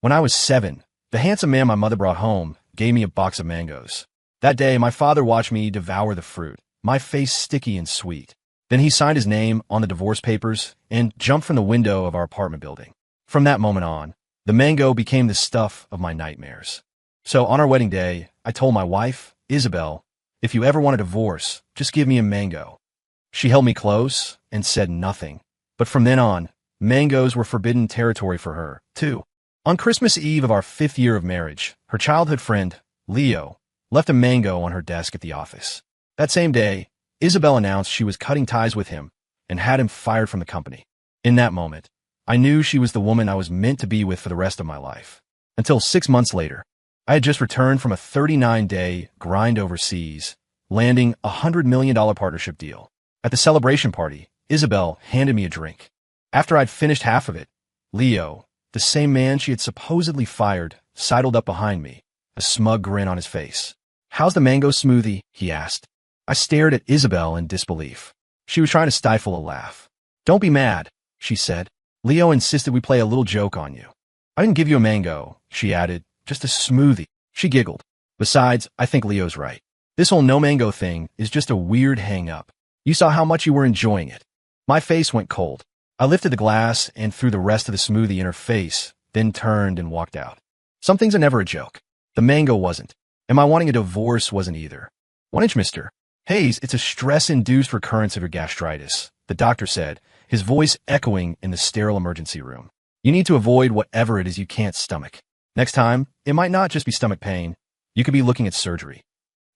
When I was 7, the handsome man my mother brought home gave me a box of mangoes. That day, my father watched me devour the fruit, my face sticky and sweet. Then he signed his name on the divorce papers and jumped from the window of our apartment building. From that moment on, the mango became the stuff of my nightmares. So on our wedding day, I told my wife, Isabel, if you ever want a divorce, just give me a mango. She held me close and said nothing. But from then on, mangoes were forbidden territory for her, too. On Christmas Eve of our 5th year of marriage, her childhood friend, Leo, left a mango on her desk at the office. That same day, Isabel announced she was cutting ties with him and had him fired from the company. In that moment, I knew she was the woman I was meant to be with for the rest of my life. Until 6 months later, I had just returned from a 39-day grind overseas, landing a $100 million partnership deal. At the celebration party, Isabel handed me a drink. After I'd finished half of it, Leo, the same man she had supposedly fired, sidled up behind me, a smug grin on his face. "How's the mango smoothie?" he asked. I stared at Isabel in disbelief. She was trying to stifle a laugh. "Don't be mad," she said. "Leo insisted we play a little joke on you." "I didn't give you a mango," she added. "Just a smoothie." She giggled. "Besides, I think Leo's right. This whole no mango thing is just a weird hang-up. You saw how much you were enjoying it." My face went cold. I lifted the glass and threw the rest of the smoothie in her face, then turned and walked out. Some things are never a joke. The mango wasn't, and my wanting a divorce wasn't either. "1 inch, mister." "Hayes, it's a stress-induced recurrence of your gastritis," the doctor said, his voice echoing in the sterile emergency room. "You need to avoid whatever it is you can't stomach. Next time, it might not just be stomach pain. You could be looking at surgery."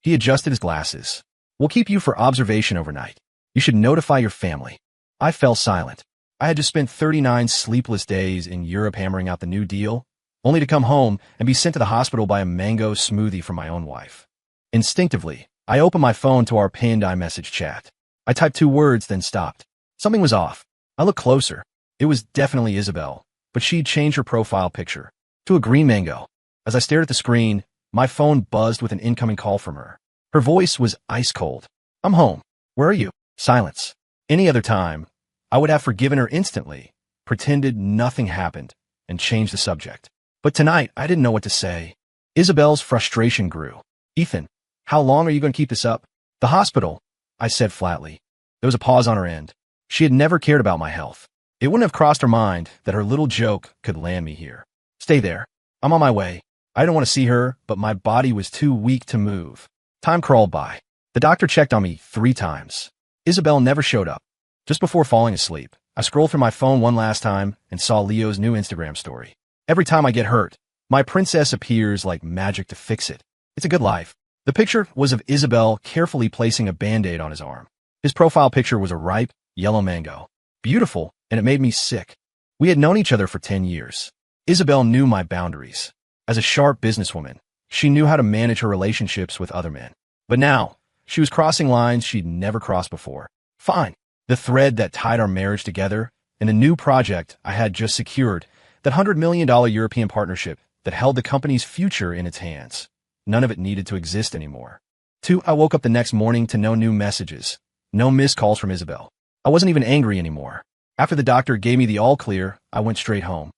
He adjusted his glasses. "We'll keep you for observation overnight. You should notify your family." I fell silent. I had just spent 39 sleepless days in Europe hammering out the new deal, only to come home and be sent to the hospital by a mango smoothie from my own wife. Instinctively, I opened my phone to our pinned iMessage chat. I typed 2 words, then stopped. Something was off. I looked closer. It was definitely Isabel, but she'd changed her profile picture to a green mango. As I stared at the screen, my phone buzzed with an incoming call from her. Her voice was ice cold. "I'm home. Where are you?" Silence. Any other time, I would have forgiven her instantly, pretended nothing happened, and changed the subject. But tonight, I didn't know what to say. Isabel's frustration grew. "Ethan, how long are you going to keep this up?" "The hospital," I said flatly. There was a pause on her end. She had never cared about my health. It wouldn't have crossed her mind that her little joke could land me here. "Stay there. I'm on my way." I didn't want to see her, but my body was too weak to move. Time crawled by. The doctor checked on me 3 times. Isabel never showed up. Just before falling asleep, I scrolled through my phone one last time and saw Leo's new Instagram story. Every time I get hurt, my princess appears like magic to fix it. It's a good life. The picture was of Isabel carefully placing a Band-Aid on his arm. His profile picture was a ripe, yellow mango. Beautiful, and it made me sick. We had known each other for 10 years. Isabel knew my boundaries. As a sharp businesswoman, she knew how to manage her relationships with other men. But now, she was crossing lines she'd never crossed before. Fine. The thread that tied our marriage together, and the new project I had just secured, that $100 million European partnership that held the company's future in its hands. None of it needed to exist anymore. 2, I woke up the next morning to no new messages, no missed calls from Isabel. I wasn't even angry anymore. After the doctor gave me the all-clear, I went straight home.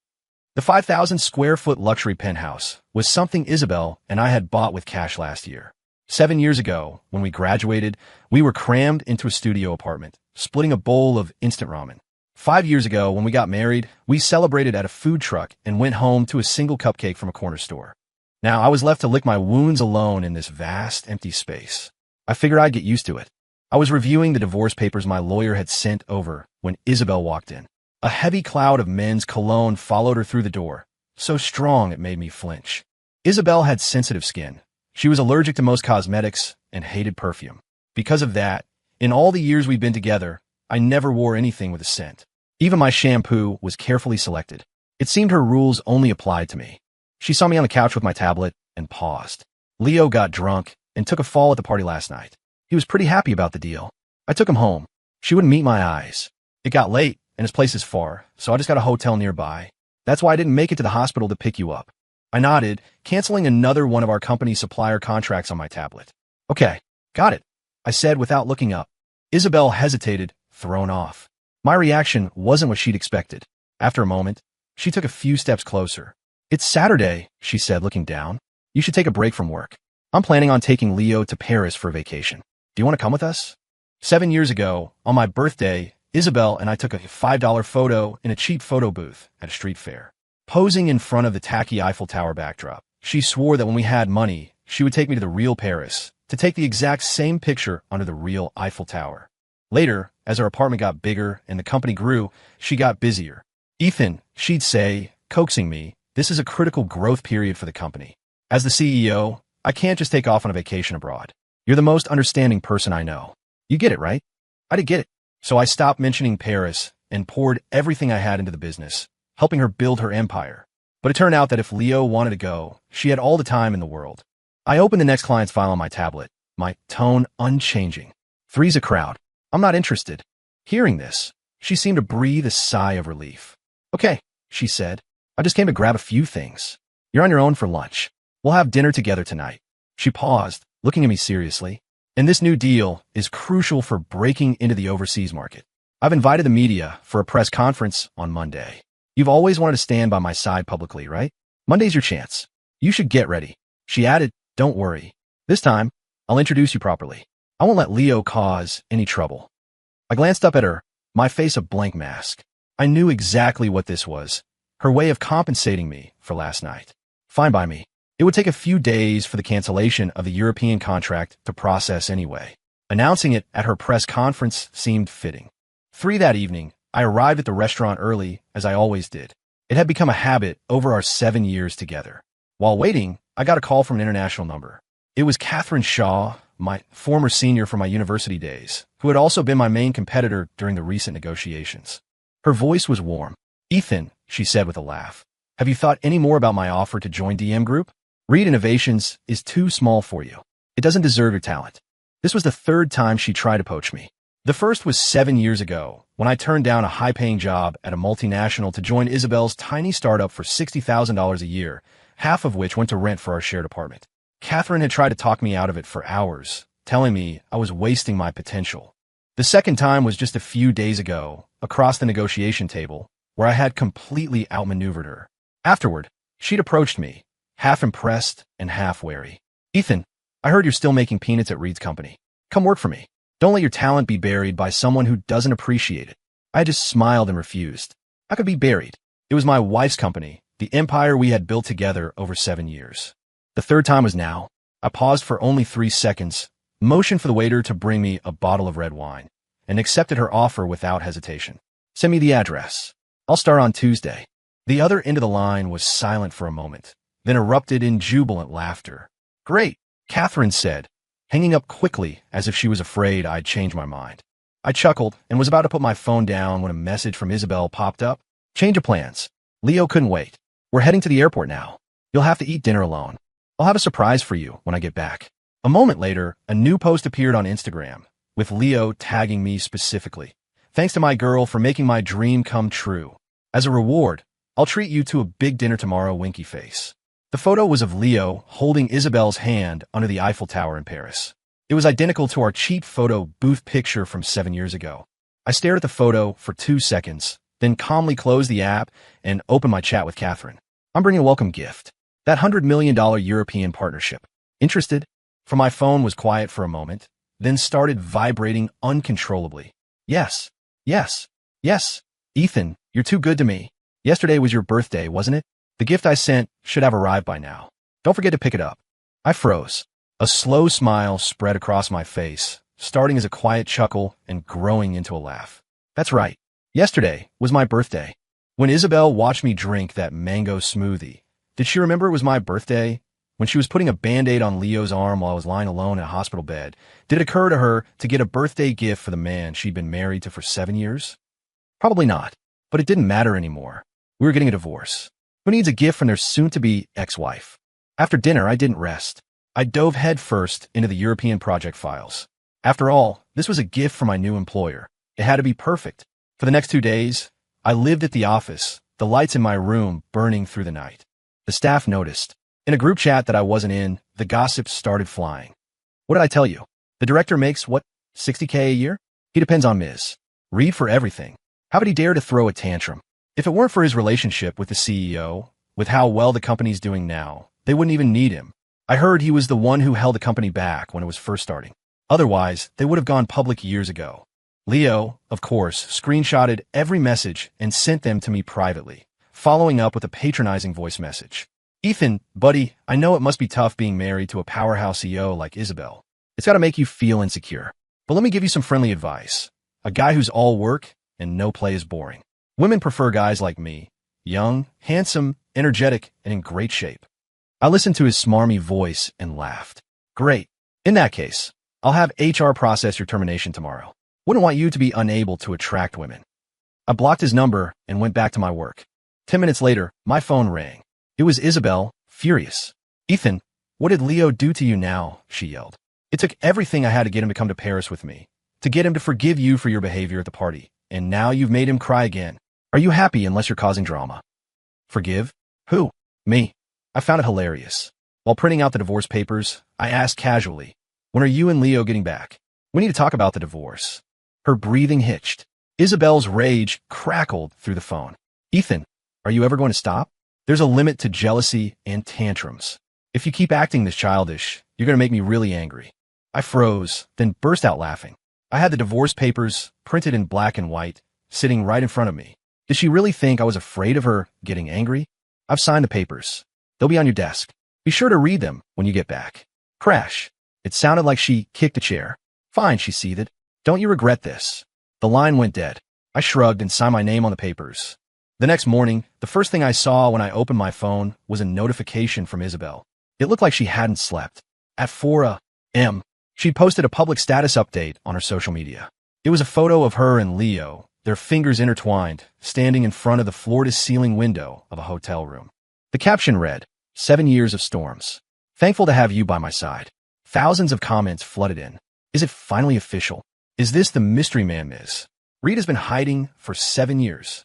The 5,000-square-foot luxury penthouse was something Isabel and I had bought with cash last year. 7 years ago, when we graduated, we were crammed into a studio apartment, splitting a bowl of instant ramen. 5 years ago, when we got married, we celebrated at a food truck and went home to a single cupcake from a corner store. Now I was left to lick my wounds alone in this vast, empty space. I figured I'd get used to it. I was reviewing the divorce papers my lawyer had sent over when Isabel walked in. A heavy cloud of men's cologne followed her through the door, so strong it made me flinch. Isabel had sensitive skin. She was allergic to most cosmetics and hated perfume. Because of that, in all the years we'd been together, I never wore anything with a scent. Even my shampoo was carefully selected. It seemed her rules only applied to me. She saw me on the couch with my tablet and paused. Leo got drunk and took a fall at the party last night. He was pretty happy about the deal. I took him home. She wouldn't meet my eyes. It got late, and his place is far, so I just got a hotel nearby. That's why I didn't make it to the hospital to pick you up. I nodded, canceling another one of our company's supplier contracts on my tablet. Okay, got it, I said without looking up. Isabel hesitated, thrown off. My reaction wasn't what she'd expected. After a moment, she took a few steps closer. It's Saturday, she said, looking down. You should take a break from work. I'm planning on taking Leo to Paris for vacation. Do you want to come with us? 7 years ago, on my birthday, Isabel and I took a $5 photo in a cheap photo booth at a street fair. Posing in front of the tacky Eiffel Tower backdrop, she swore that when we had money, she would take me to the real Paris to take the exact same picture under the real Eiffel Tower. Later, as our apartment got bigger and the company grew, she got busier. Ethan, she'd say, coaxing me, this is a critical growth period for the company. As the CEO, I can't just take off on a vacation abroad. You're the most understanding person I know. You get it, right? I did get it. So I stopped mentioning Paris and poured everything I had into the business, helping her build her empire. But it turned out that if Leo wanted to go, she had all the time in the world. I opened the next client's file on my tablet, my tone unchanging. Three's a crowd. I'm not interested. Hearing this, she seemed to breathe a sigh of relief. Okay, she said. I just came to grab a few things. You're on your own for lunch. We'll have dinner together tonight. She paused, looking at me seriously. And this new deal is crucial for breaking into the overseas market. I've invited the media for a press conference on Monday. You've always wanted to stand by my side publicly, right? Monday's your chance. You should get ready. She added, don't worry. This time, I'll introduce you properly. I won't let Leo cause any trouble. I glanced up at her, my face a blank mask. I knew exactly what this was. Her way of compensating me for last night. Fine by me. It would take a few days for the cancellation of the European contract to process anyway. Announcing it at her press conference seemed fitting. 3 that evening, I arrived at the restaurant early, as I always did. It had become a habit over our 7 years together. While waiting, I got a call from an international number. It was Catherine Shaw, my former senior from my university days, who had also been my main competitor during the recent negotiations. Her voice was warm. Ethan, she said with a laugh, have you thought any more about my offer to join DM Group? Reed Innovations is too small for you. It doesn't deserve your talent. This was the 3rd time she tried to poach me. The first was 7 years ago, when I turned down a high-paying job at a multinational to join Isabel's tiny startup for $60,000 a year, half of which went to rent for our shared apartment. Catherine had tried to talk me out of it for hours, telling me I was wasting my potential. The second time was just a few days ago, across the negotiation table, where I had completely outmaneuvered her. Afterward, she'd approached me, half impressed and half wary. Ethan, I heard you're still making peanuts at Reed's company. Come work for me. Don't let your talent be buried by someone who doesn't appreciate it. I just smiled and refused. I could be buried. It was my wife's company, the empire we had built together over 7 years. The 3rd time was now. I paused for only 3 seconds, motioned for the waiter to bring me a bottle of red wine, and accepted her offer without hesitation. Send me the address. I'll start on Tuesday. The other end of the line was silent for a moment, then erupted in jubilant laughter. Great, Catherine said, hanging up quickly as if she was afraid I'd changed my mind. I chuckled and was about to put my phone down when a message from Isabel popped up. Change of plans. Leo couldn't wait. We're heading to the airport now. You'll have to eat dinner alone. I'll have a surprise for you when I get back. A moment later, a new post appeared on Instagram, with Leo tagging me specifically. Thanks to my girl for making my dream come true. As a reward, I'll treat you to a big dinner tomorrow, winky face. The photo was of Leo holding Isabel's hand under the Eiffel Tower in Paris. It was identical to our cheap photo booth picture from 7 years ago. I stared at the photo for 2 seconds, then calmly closed the app and opened my chat with Catherine. I'm bringing a welcome gift. That $100 million European partnership. Interested? For my phone was quiet for a moment, then started vibrating uncontrollably. Yes, yes, yes. Ethan, you're too good to me. Yesterday was your birthday, wasn't it? The gift I sent should have arrived by now. Don't forget to pick it up. I froze. A slow smile spread across my face, starting as a quiet chuckle and growing into a laugh. That's right. Yesterday was my birthday. When Isabel watched me drink that mango smoothie, did she remember it was my birthday? When she was putting a Band-Aid on Leo's arm while I was lying alone in a hospital bed, did it occur to her to get a birthday gift for the man she'd been married to for 7 years? Probably not, but it didn't matter anymore. We were getting a divorce. Who needs a gift from their soon-to-be ex-wife? After dinner, I didn't rest. I dove headfirst into the European project files. After all, this was a gift from my new employer. It had to be perfect. For the next 2 days, I lived at the office, the lights in my room burning through the night. The staff noticed. In a group chat that I wasn't in, the gossips started flying. What did I tell you? The director makes, what, $60K a year? He depends on Ms. Reed for everything. How would he dare to throw a tantrum? If it weren't for his relationship with the CEO, With how well the company's doing now, they wouldn't even need him. I heard he was the one who held the company back when it was first starting. Otherwise, they would have gone public years ago. Leo, of course, screenshotted every message and sent them to me privately, following up with a patronizing voice message. Ethan, buddy, I know it must be tough being married to a powerhouse CEO like Isabel. It's got to make you feel insecure. But let me give you some friendly advice. A guy who's all work and no play is boring. Women prefer guys like me, young, handsome, energetic, and in great shape. I listened to his smarmy voice and laughed. Great. In that case, I'll have HR process your termination tomorrow. Wouldn't want you to be unable to attract women. I blocked his number and went back to my work. 10 minutes later, my phone rang. It was Isabel, furious. Ethan, what did Leo do to you now? She yelled. It took everything I had to get him to come to Paris with me, to get him to forgive you for your behavior at the party, and now you've made him cry again. Are you happy unless you're causing drama? Forgive? Who? Me. I found it hilarious. While printing out the divorce papers, I asked casually, when are you and Leo getting back? We need to talk about the divorce. Her breathing hitched. Isabel's rage crackled through the phone. Ethan, are you ever going to stop? There's a limit to jealousy and tantrums. If you keep acting this childish, you're going to make me really angry. I froze, then burst out laughing. I had the divorce papers, printed in black and white, sitting right in front of me. Did she really think I was afraid of her getting angry? I've signed the papers. They'll be on your desk. Be sure to read them when you get back. Crash. It sounded like she kicked a chair. Fine, she seethed. Don't you regret this? The line went dead. I shrugged and signed my name on the papers. The next morning, the first thing I saw when I opened my phone was a notification from Isabel. It looked like she hadn't slept. At 4 a.m., she'd posted a public status update on her social media. It was a photo of her and Leo, their fingers intertwined, standing in front of the floor-to-ceiling window of a hotel room. The caption read, 7 years of storms. Thankful to have you by my side. Thousands of comments flooded in. Is it finally official? Is this the mystery man Ms. Reed has been hiding for 7 years?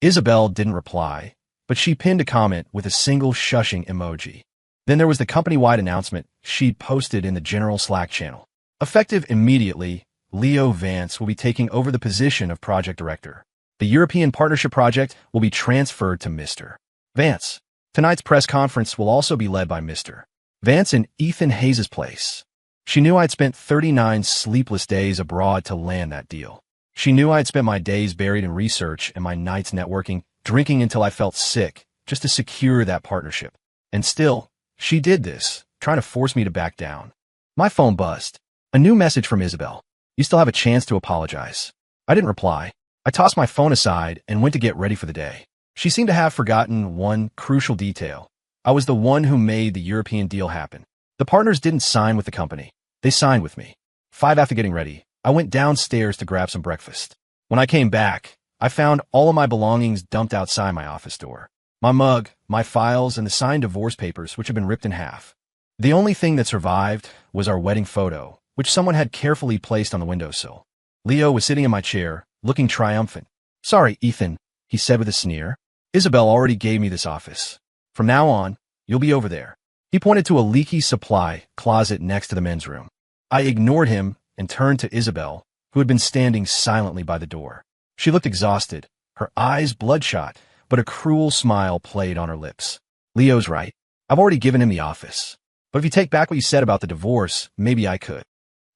Isabel didn't reply, but she pinned a comment with a single shushing emoji. Then there was the company-wide announcement she'd posted in the general Slack channel. Effective immediately, Leo Vance will be taking over the position of project director. The European Partnership Project will be transferred to Mr. Vance. Tonight's press conference will also be led by Mr. Vance in Ethan Hayes' place. She knew I'd spent 39 sleepless days abroad to land that deal. She knew I'd spent my days buried in research and my nights networking, drinking until I felt sick, just to secure that partnership. And still, she did this, trying to force me to back down. My phone buzzed. A new message from Isabel. You still have a chance to apologize. I didn't reply. I tossed my phone aside and went to get ready for the day. She seemed to have forgotten one crucial detail. I was the one who made the European deal happen. The partners didn't sign with the company. They signed with me. 5 after getting ready, I went downstairs to grab some breakfast. When I came back, I found all of my belongings dumped outside my office door. My mug, my files, and the signed divorce papers, which had been ripped in half. The only thing that survived was our wedding photo, which someone had carefully placed on the windowsill. Leo was sitting in my chair, looking triumphant. Sorry, Ethan, he said with a sneer. Isabel already gave me this office. From now on, you'll be over there. He pointed to a leaky supply closet next to the men's room. I ignored him and turned to Isabel, who had been standing silently by the door. She looked exhausted, her eyes bloodshot, but a cruel smile played on her lips. Leo's right. I've already given him the office. But if you take back what you said about the divorce, maybe I could.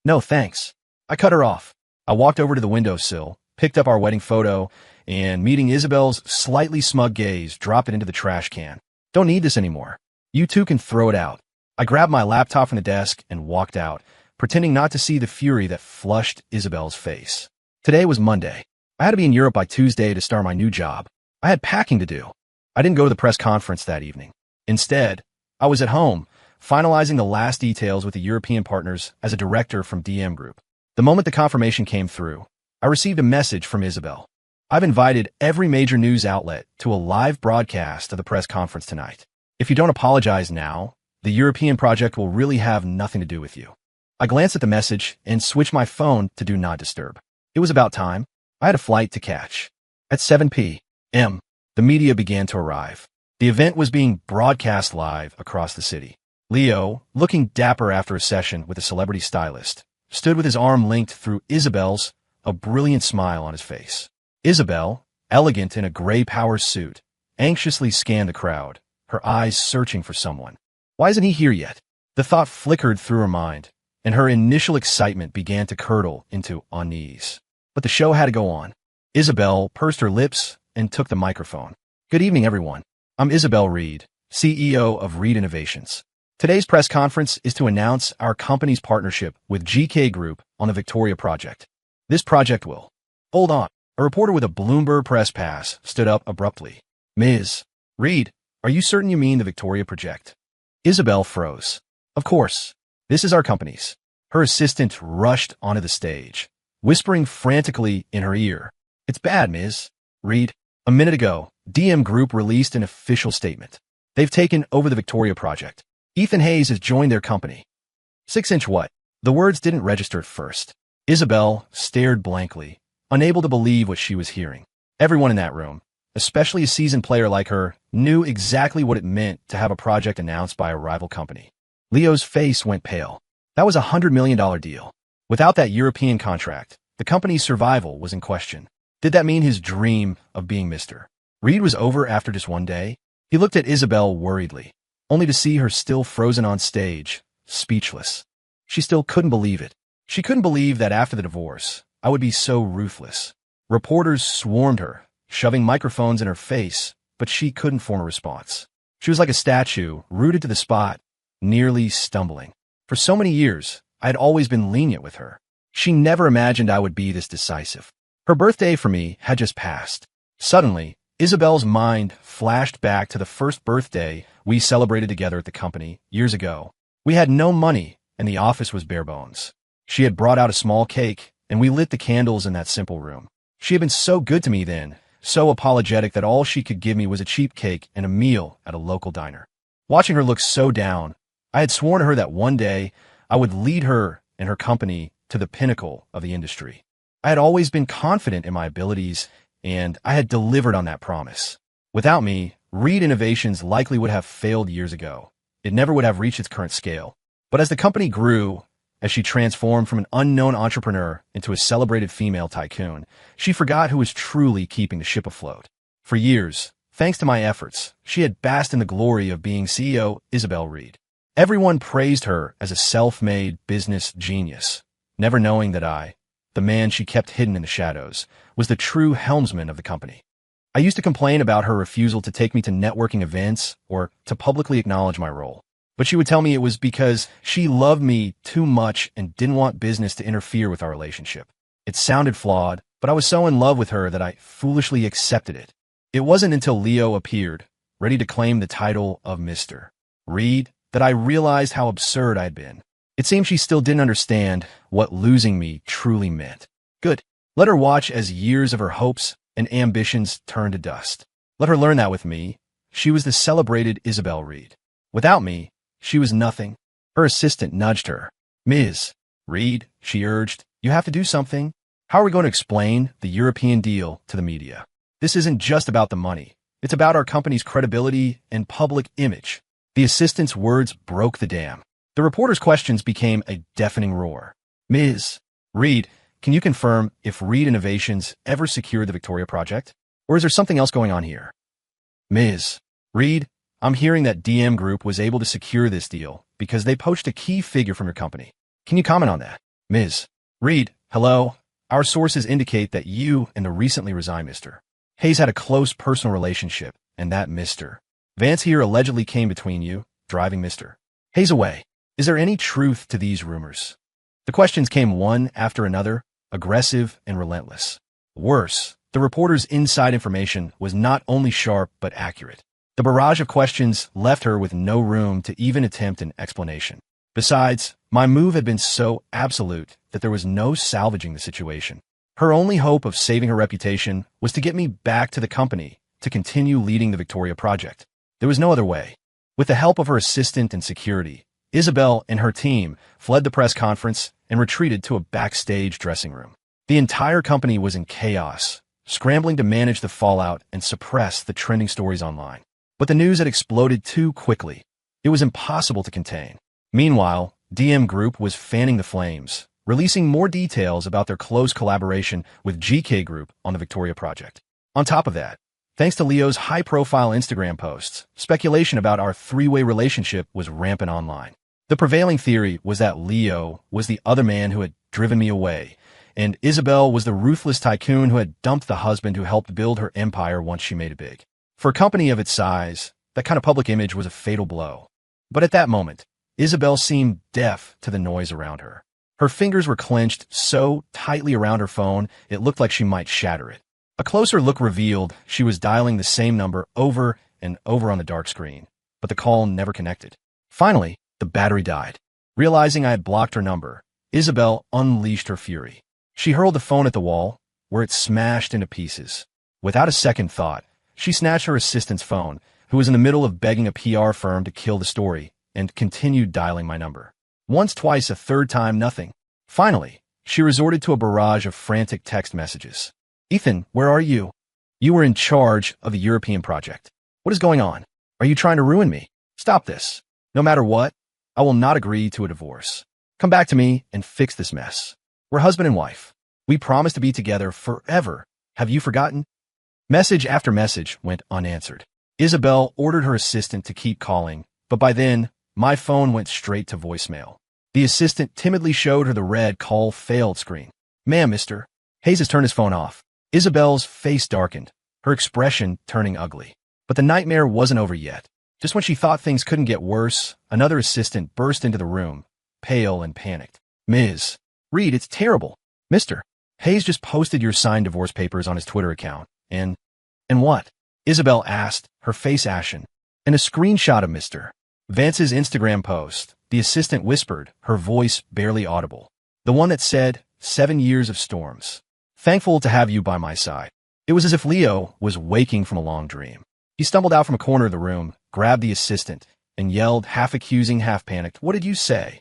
No, thanks. I cut her off. I walked over to the windowsill, picked up our wedding photo, and meeting Isabel's slightly smug gaze, dropped it into the trash can. Don't need this anymore. You two can throw it out. I grabbed my laptop from the desk and walked out, pretending not to see the fury that flushed Isabel's face. Today was Monday. I had to be in Europe by Tuesday to start my new job. I had packing to do. I didn't go to the press conference that evening. Instead, I was at home, finalizing the last details with the European partners as a director from DM Group. The moment the confirmation came through, I received a message from Isabel. I've invited every major news outlet to a live broadcast of the press conference tonight. If you don't apologize now, the European project will really have nothing to do with you. I glanced at the message and switched my phone to Do Not Disturb. It was about time. I had a flight to catch. At 7 p.m., the media began to arrive. The event was being broadcast live across the city. Leo, looking dapper after a session with a celebrity stylist, stood with his arm linked through Isabel's, a brilliant smile on his face. Isabel, elegant in a gray power suit, anxiously scanned the crowd, her eyes searching for someone. Why isn't he here yet? The thought flickered through her mind, and her initial excitement began to curdle into unease. But the show had to go on. Isabel pursed her lips and took the microphone. Good evening, everyone. I'm Isabel Reed, CEO of Reed Innovations. Today's press conference is to announce our company's partnership with GK Group on the Victoria Project. This project will... Hold on. A reporter with a Bloomberg press pass stood up abruptly. Ms. Reed, are you certain you mean the Victoria Project? Isabel froze. Of course. This is our company's. Her assistant rushed onto the stage, whispering frantically in her ear. It's bad, Ms. Reed. A minute ago, DM Group released an official statement. They've taken over the Victoria Project. Ethan Hayes has joined their company. 6-inch what? The words didn't register at first. Isabel stared blankly, unable to believe what she was hearing. Everyone in that room, especially a seasoned player like her, knew exactly what it meant to have a project announced by a rival company. Leo's face went pale. That was a $100 million deal. Without that European contract, the company's survival was in question. Did that mean his dream of being Mr. Reed was over after just one day? He looked at Isabel worriedly, only to see her still frozen on stage, speechless. She still couldn't believe it. She couldn't believe that after the divorce, I would be so ruthless. Reporters swarmed her, shoving microphones in her face, but she couldn't form a response. She was like a statue, rooted to the spot, nearly stumbling. For so many years, I had always been lenient with her. She never imagined I would be this decisive. Her birthday for me had just passed. Suddenly, Isabel's mind flashed back to the first birthday we celebrated together at the company years ago. We had no money, and the office was bare bones. She had brought out a small cake, and we lit the candles in that simple room. She had been so good to me then, so apologetic that all she could give me was a cheap cake and a meal at a local diner. Watching her look so down, I had sworn to her that one day I would lead her and her company to the pinnacle of the industry. I had always been confident in my abilities, and I had delivered on that promise. Without me, Reed Innovations likely would have failed years ago. It never would have reached its current scale. But as the company grew, as she transformed from an unknown entrepreneur into a celebrated female tycoon, she forgot who was truly keeping the ship afloat. For years, thanks to my efforts, she had basked in the glory of being CEO Isabel Reed. Everyone praised her as a self-made business genius, never knowing that I, the man she kept hidden in the shadows, was the true helmsman of the company. I used to complain about her refusal to take me to networking events or to publicly acknowledge my role. But she would tell me it was because she loved me too much and didn't want business to interfere with our relationship. It sounded flawed, but I was so in love with her that I foolishly accepted it. It wasn't until Leo appeared, ready to claim the title of Mr. Reed, that I realized how absurd I had been. It seemed she still didn't understand what losing me truly meant. Good. Let her watch as years of her hopes and ambitions turned to dust. Let her learn that with me, she was the celebrated Isabel Reed. Without me, she was nothing. Her assistant nudged her. Ms. Reed, she urged, you have to do something. How are we going to explain the European deal to the media? This isn't just about the money. It's about our company's credibility and public image. The assistant's words broke the dam. The reporter's questions became a deafening roar. Ms. Reed, can you confirm if Reed Innovations ever secured the Victoria Project? Or is there something else going on here? Ms. Reed, I'm hearing that DM Group was able to secure this deal because they poached a key figure from your company. Can you comment on that? Ms. Reed, hello. Our sources indicate that you and the recently resigned Mr. Hayes had a close personal relationship, and that Mr. Vance here allegedly came between you, driving Mr. Hayes away. Is there any truth to these rumors? The questions came one after another, aggressive and relentless. Worse, the reporter's inside information was not only sharp but accurate. The barrage of questions left her with no room to even attempt an explanation. Besides, my move had been so absolute that there was no salvaging the situation. Her only hope of saving her reputation was to get me back to the company to continue leading the Victoria Project. There was no other way. With the help of her assistant and security, Isabel and her team fled the press conference and retreated to a backstage dressing room. The entire company was in chaos, scrambling to manage the fallout and suppress the trending stories online. But the news had exploded too quickly. It was impossible to contain. Meanwhile, DM Group was fanning the flames, releasing more details about their close collaboration with GK Group on the Victoria Project. On top of that, Thanks to Leo's high-profile Instagram posts, speculation about our three-way relationship was rampant online. The prevailing theory was that Leo was the other man who had driven me away, and Isabel was the ruthless tycoon who had dumped the husband who helped build her empire once she made it big. For a company of its size, that kind of public image was a fatal blow. But at that moment, Isabel seemed deaf to the noise around her. Her fingers were clenched so tightly around her phone it looked like she might shatter it. A closer look revealed she was dialing the same number over and over on the dark screen, but the call never connected. Finally, the battery died. Realizing I had blocked her number, Isabel unleashed her fury. She hurled the phone at the wall, where it smashed into pieces. Without a second thought, she snatched her assistant's phone, who was in the middle of begging a PR firm to kill the story, and continued dialing my number. Once, twice, a third time, nothing. Finally, she resorted to a barrage of frantic text messages. Ethan, where are you? You were in charge of the European project. What is going on? Are you trying to ruin me? Stop this. No matter what, I will not agree to a divorce. Come back to me and fix this mess. We're husband and wife. We promised to be together forever. Have you forgotten? Message after message went unanswered. Isabel ordered her assistant to keep calling, but by then, my phone went straight to voicemail. The assistant timidly showed her the red call failed screen. Ma'am, Mr. Hayes has turned his phone off. Isabel's face darkened, her expression turning ugly. But the nightmare wasn't over yet. Just when she thought things couldn't get worse, another assistant burst into the room, pale and panicked. Ms. Reed, it's terrible. Mr. Hayes just posted your signed divorce papers on his Twitter account. And what? Isabel asked, her face ashen. And a screenshot of Mr. Vance's Instagram post, the assistant whispered, her voice barely audible. The one that said, 7 years of storms. Thankful to have you by my side. It was as if Leo was waking from a long dream. He stumbled out from a corner of the room, grabbed the assistant, and yelled, half accusing, half panicked, what did you say?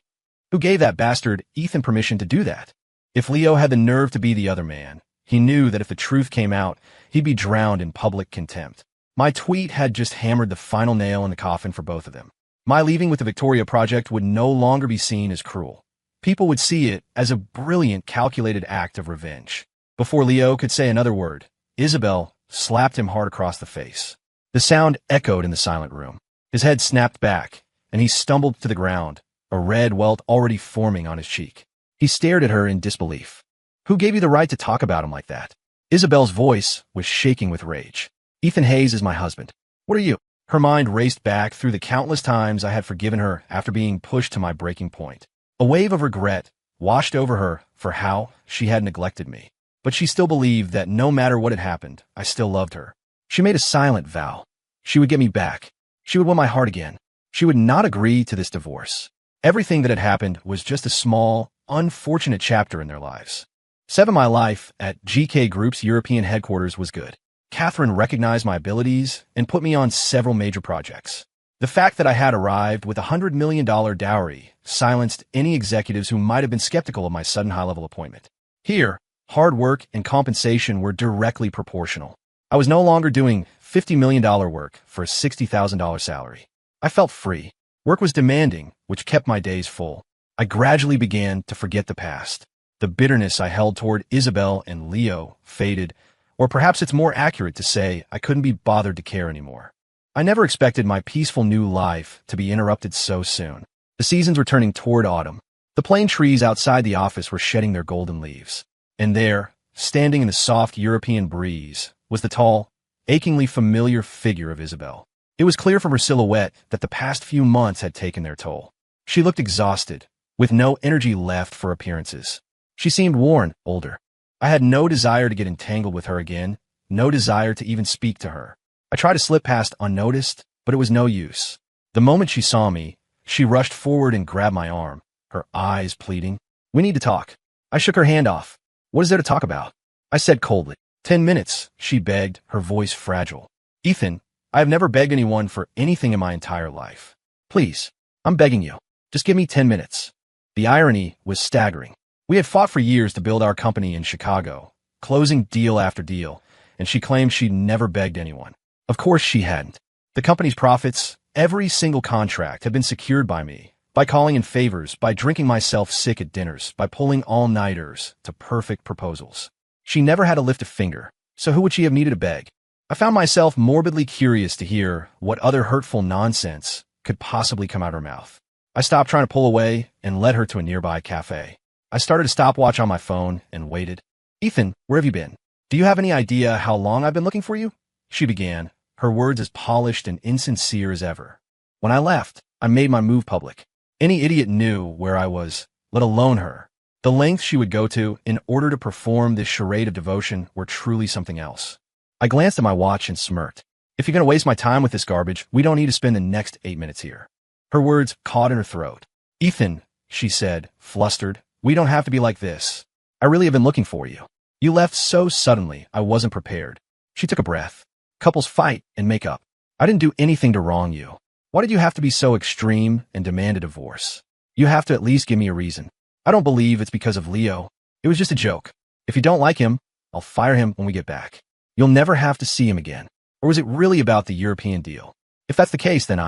Who gave that bastard Ethan permission to do that? If Leo had the nerve to be the other man, he knew that if the truth came out, he'd be drowned in public contempt. My tweet had just hammered the final nail in the coffin for both of them. My leaving with the Victoria Project would no longer be seen as cruel. People would see it as a brilliant, calculated act of revenge. Before Leo could say another word, Isabel slapped him hard across the face. The sound echoed in the silent room. His head snapped back, and he stumbled to the ground, a red welt already forming on his cheek. He stared at her in disbelief. Who gave you the right to talk about him like that? Isabel's voice was shaking with rage. Ethan Hayes is my husband. What are you? Her mind raced back through the countless times I had forgiven her after being pushed to my breaking point. A wave of regret washed over her for how she had neglected me. But she still believed that no matter what had happened, I still loved her. She made a silent vow. She would get me back. She would win my heart again. She would not agree to this divorce. Everything that had happened was just a small, unfortunate chapter in their lives. 7 My life at GK Group's European headquarters was good. Catherine recognized my abilities and put me on several major projects. The fact that I had arrived with a $100 million dowry silenced any executives who might have been skeptical of my sudden high-level appointment. Here, hard work and compensation were directly proportional. I was no longer doing $50 million work for a $60,000 salary. I felt free. Work was demanding, which kept my days full. I gradually began to forget the past. The bitterness I held toward Isabel and Leo faded, or perhaps it's more accurate to say I couldn't be bothered to care anymore. I never expected my peaceful new life to be interrupted so soon. The seasons were turning toward autumn. The plane trees outside the office were shedding their golden leaves. And there, standing in the soft European breeze, was the tall, achingly familiar figure of Isabel. It was clear from her silhouette that the past few months had taken their toll. She looked exhausted, with no energy left for appearances. She seemed worn, older. I had no desire to get entangled with her again, no desire to even speak to her. I tried to slip past unnoticed, but it was no use. The moment she saw me, she rushed forward and grabbed my arm, her eyes pleading. We need to talk. I shook her hand off. What is there to talk about? I said coldly. 10 minutes, she begged, her voice fragile. Ethan, I have never begged anyone for anything in my entire life. Please, I'm begging you. Just give me 10 minutes. The irony was staggering. We had fought for years to build our company in Chicago, closing deal after deal, and she claimed she'd never begged anyone. Of course she hadn't. The company's profits, every single contract had been secured by me, by calling in favors, by drinking myself sick at dinners, by pulling all-nighters to perfect proposals. She never had to lift a finger, so who would she have needed to beg? I found myself morbidly curious to hear what other hurtful nonsense could possibly come out her mouth. I stopped trying to pull away and led her to a nearby cafe. I started a stopwatch on my phone and waited. "Ethan, where have you been? Do you have any idea how long I've been looking for you?" She began, her words as polished and insincere as ever. "When I left, I made my move public. Any idiot knew where I was, let alone her. The lengths she would go to in order to perform this charade of devotion were truly something else." I glanced at my watch and smirked. "If you're going to waste my time with this garbage, we don't need to spend the next 8 minutes here." Her words caught in her throat. "Ethan," she said, flustered, "we don't have to be like this. I really have been looking for you. You left so suddenly, I wasn't prepared." She took a breath. "Couples fight and make up. I didn't do anything to wrong you. Why did you have to be so extreme and demand a divorce? You have to at least give me a reason. I don't believe it's because of Leo. It was just a joke. If you don't like him, I'll fire him when we get back. You'll never have to see him again. Or was it really about the European deal? If that's the case, then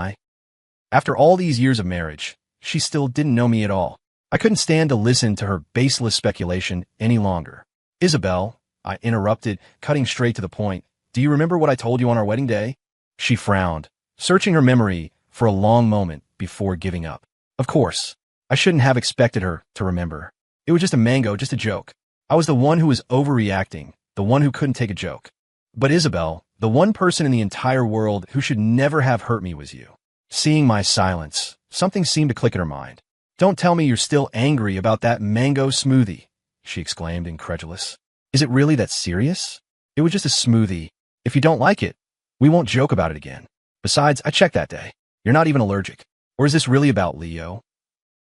After all these years of marriage, she still didn't know me at all. I couldn't stand to listen to her baseless speculation any longer. "Isabel," I interrupted, cutting straight to the point, "do you remember what I told you on our wedding day?" She frowned, searching her memory for a long moment before giving up. Of course, I shouldn't have expected her to remember. It was just a mango, just a joke. I was the one who was overreacting, the one who couldn't take a joke. But Isabel, the one person in the entire world who should never have hurt me was you. Seeing my silence, something seemed to click in her mind. "Don't tell me you're still angry about that mango smoothie," she exclaimed, incredulous. "Is it really that serious? It was just a smoothie. If you don't like it, we won't joke about it again. Besides, I checked that day. You're not even allergic. Or is this really about Leo?"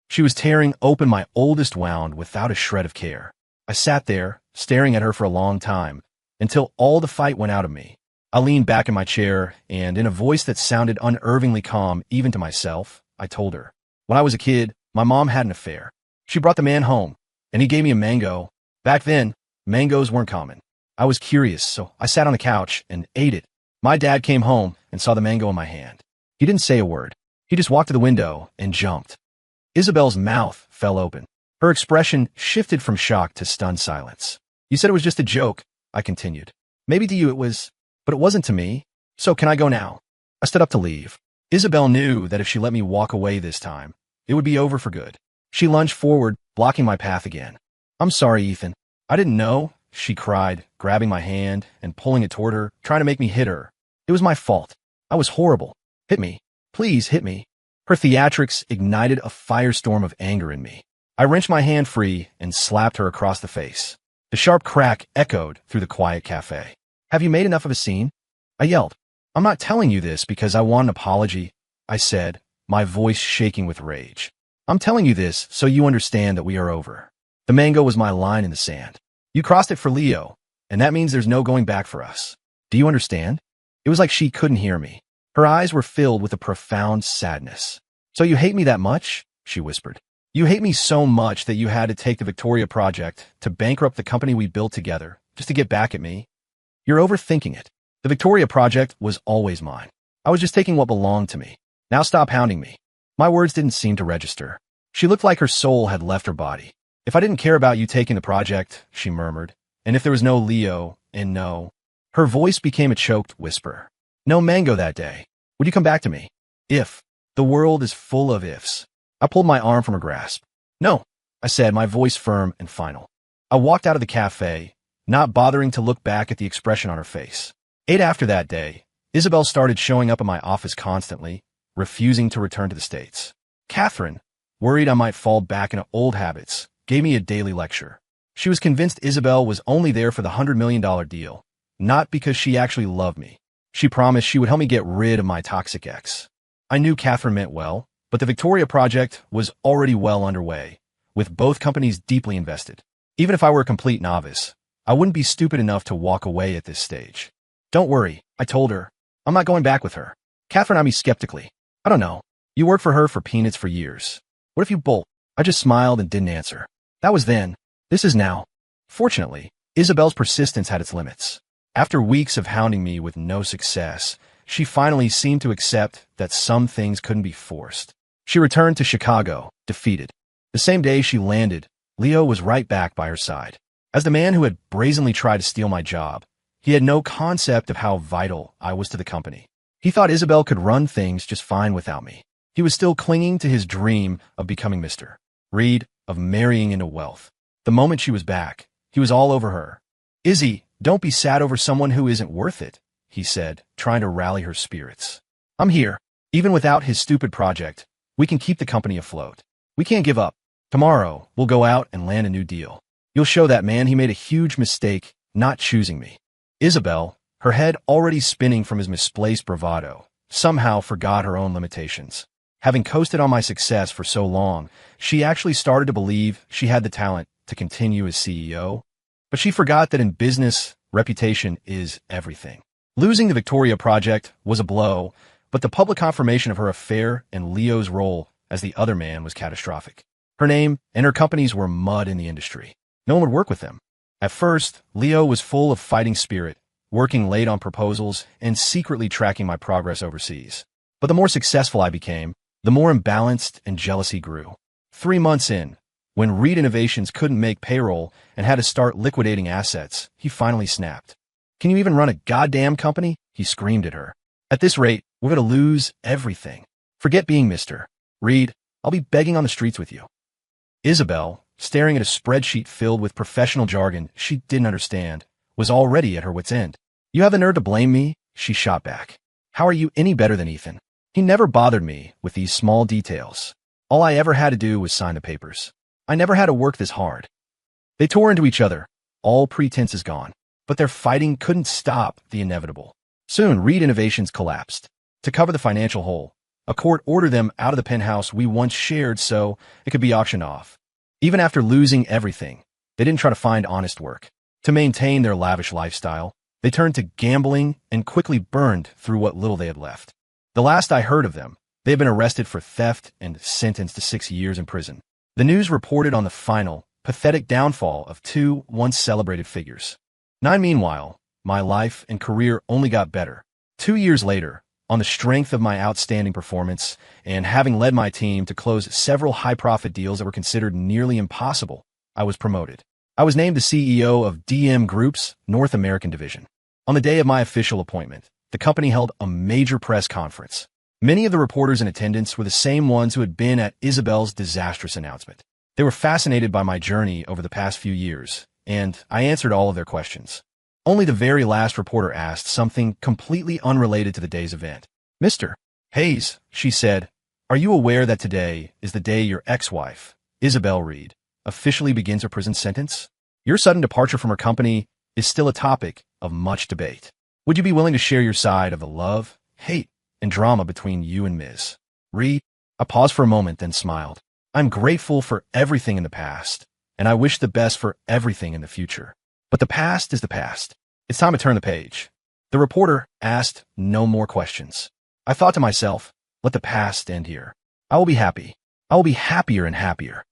She was tearing open my oldest wound without a shred of care. I sat there, staring at her for a long time, until all the fight went out of me. I leaned back in my chair, and in a voice that sounded unnervingly calm even to myself, I told her, "When I was a kid, my mom had an affair. She brought the man home, and he gave me a mango. Back then, mangoes weren't common. I was curious, so I sat on the couch and ate it. My dad came home and saw the mango in my hand. He didn't say a word. He just walked to the window and jumped." Isabel's mouth fell open. Her expression shifted from shock to stunned silence. "You said it was just a joke," I continued. "Maybe to you it was, but it wasn't to me. So can I go now?" I stood up to leave. Isabel knew that if she let me walk away this time, it would be over for good. She lunged forward, blocking my path again. "I'm sorry, Ethan. I didn't know," she cried, grabbing my hand and pulling it toward her, trying to make me hit her. "It was my fault. I was horrible. Hit me. Please hit me." Her theatrics ignited a firestorm of anger in me. I wrenched my hand free and slapped her across the face. The sharp crack echoed through the quiet cafe. "Have you made enough of a scene?" I yelled. "I'm not telling you this because I want an apology," I said, my voice shaking with rage. "I'm telling you this so you understand that we are over. The mango was my line in the sand. You crossed it for Leo, and that means there's no going back for us. Do you understand?" It was like she couldn't hear me. Her eyes were filled with a profound sadness. "So you hate me that much?" she whispered. "You hate me so much that you had to take the Victoria Project to bankrupt the company we built together just to get back at me? You're overthinking it. The Victoria Project was always mine. I was just taking what belonged to me. Now stop hounding me." My words didn't seem to register. She looked like her soul had left her body. "If I didn't care about you taking the project," she murmured, "and if there was no Leo, and no—" Her voice became a choked whisper. "No mango that day. Would you come back to me? If. The world is full of ifs." I pulled my arm from her grasp. "No," I said, my voice firm and final. I walked out of the cafe, not bothering to look back at the expression on her face. After that day, Isabel started showing up at my office constantly, refusing to return to the States. Catherine, worried I might fall back into old habits, gave me a daily lecture. She was convinced Isabel was only there for the $100 million deal, not because she actually loved me. She promised she would help me get rid of my toxic ex. I knew Catherine meant well, but the Victoria Project was already well underway, with both companies deeply invested. Even if I were a complete novice, I wouldn't be stupid enough to walk away at this stage. "Don't worry," I told her. "I'm not going back with her." Catherine eyed me skeptically. "I don't know. You worked for her for peanuts for years. What if you bolt?" I just smiled and didn't answer. That was then. This is now. Fortunately, Isabel's persistence had its limits. After weeks of hounding me with no success, she finally seemed to accept that some things couldn't be forced. She returned to Chicago, defeated. The same day she landed, Leo was right back by her side. As the man who had brazenly tried to steal my job, He had no concept of how vital I was to the company. He thought Isabel could run things just fine without me. He was still clinging to his dream of becoming Mr. Reed, of marrying into wealth. The moment she was back, he was all over her. "Izzy, don't be sad over someone who isn't worth it," he said, trying to rally her spirits. "I'm here. Even without his stupid project, we can keep the company afloat. We can't give up. Tomorrow, we'll go out and land a new deal. You'll show that man he made a huge mistake not choosing me." Isabel, her head already spinning from his misplaced bravado, somehow forgot her own limitations. Having coasted on my success for so long, she actually started to believe she had the talent to continue as CEO. But she forgot that in business, reputation is everything. Losing the Victoria project was a blow, but the public confirmation of her affair and Leo's role as the other man was catastrophic. Her name and her companies were mud in the industry. No one would work with them. At first, Leo was full of fighting spirit, working late on proposals and secretly tracking my progress overseas. But the more successful I became, the more imbalanced and jealous he grew. 3 months in, when Reed Innovations couldn't make payroll and had to start liquidating assets, he finally snapped. "Can you even run a goddamn company?" he screamed at her. "At this rate, we're going to lose everything. Forget being Mr. Reed. I'll be begging on the streets with you." Isabel, staring at a spreadsheet filled with professional jargon she didn't understand, was already at her wit's end. "You have the nerve to blame me?" she shot back. "How are you any better than Ethan? He never bothered me with these small details. All I ever had to do was sign the papers. I never had to work this hard." They tore into each other, all pretense is gone. But their fighting couldn't stop the inevitable. Soon, Reed Innovations collapsed. To cover the financial hole, a court ordered them out of the penthouse we once shared so it could be auctioned off. Even after losing everything, they didn't try to find honest work. To maintain their lavish lifestyle, they turned to gambling and quickly burned through what little they had left. The last I heard of them, they had been arrested for theft and sentenced to 6 years in prison. The news reported on the final, pathetic downfall of two once celebrated figures. Meanwhile, my life and career only got better. 2 years later, on the strength of my outstanding performance and having led my team to close several high-profit deals that were considered nearly impossible, I was promoted. I was named the CEO of DM Group's North American division. On the day of my official appointment, the company held a major press conference. Many of the reporters in attendance were the same ones who had been at Isabel's disastrous announcement. They were fascinated by my journey over the past few years, and I answered all of their questions. Only the very last reporter asked something completely unrelated to the day's event. "Mr. Hayes," she said, "are you aware that today is the day your ex-wife, Isabel Reed, officially begins her prison sentence? Your sudden departure from her company is still a topic of much debate. Would you be willing to share your side of the love, hate, and drama between you and Ms. Reed?" I paused for a moment, then smiled. "I'm grateful for everything in the past, and I wish the best for everything in the future. But the past is the past. It's time to turn the page." The reporter asked no more questions. I thought to myself, let the past end here. I will be happy. I will be happier and happier.